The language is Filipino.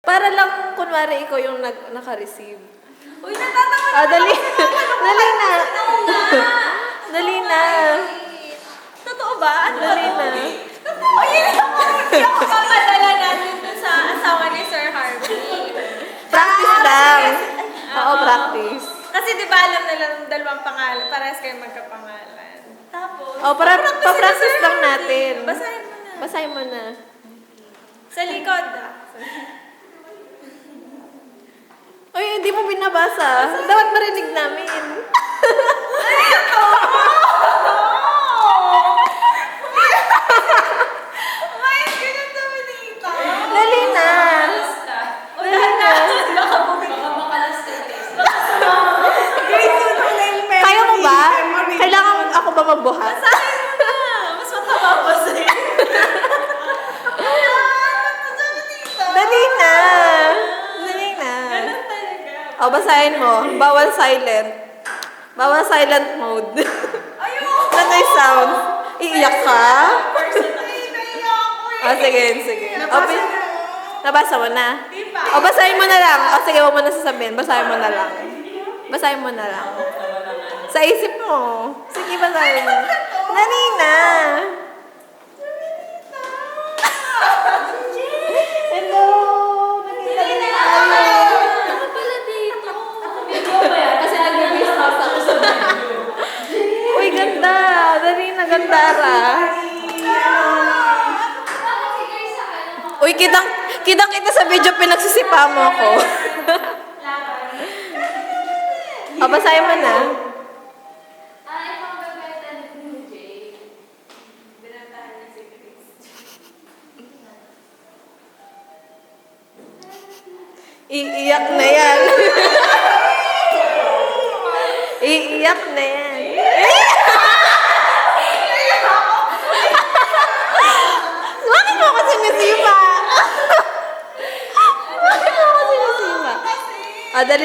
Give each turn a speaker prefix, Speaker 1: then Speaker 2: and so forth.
Speaker 1: Para lang, kunwari, ikaw yung naka-receive.
Speaker 2: Uy, natatawa
Speaker 1: Dali. Dali na. Dali na.
Speaker 2: Totoo ba? Ano
Speaker 1: Dali na.
Speaker 2: Ayun ako! Hindi ako papadala natin dun sa asawa ni Sir Harvey.
Speaker 1: Practice lang. Oo, practice.
Speaker 2: Kasi di ba alam nila ng dalawang pangalan, parehas kayo magkapangalan. Tapos,
Speaker 1: Pa-practice lang natin.
Speaker 2: Basahin mo na.
Speaker 1: Basahin mo na.
Speaker 2: Sa likod
Speaker 1: Uy, hindi mo binabasa. Dapat marinig namin. Dali na. Dali na. Kaya mo ba? Kailangan ako ba magbuhat?
Speaker 2: Basahin mo na. Mas mataba pa sa'yo.
Speaker 1: Dali na. Dali na.
Speaker 2: Ganun talaga.
Speaker 1: O, basahin mo. Bawal silent. Bawal silent mode.
Speaker 2: Ayoko.
Speaker 1: Ano yung sound? Iiyak ka? Sige, sige. Nabasa mo na?
Speaker 2: Di pa.
Speaker 1: O, basahin mo na lang. O, sige, huwag mo na sasabihin. Basahin mo na lang. Basahin mo na lang. Sa isip mo. Sige, basahin mo. Dali na. Hello. Nakita din tayo.
Speaker 2: Ano pala dito? Video ba yan? Kasi nag-release house ako sa video.
Speaker 1: Uy, ganda. Dali na, gandara. Uy, kitang kita sa video, pinagsisipa mo ako. O, basahin mo na. Iiyak na yan. Iiyak na yan. Bakit mo ako sinisipa? Bakit mo ako sinisipa? Dali.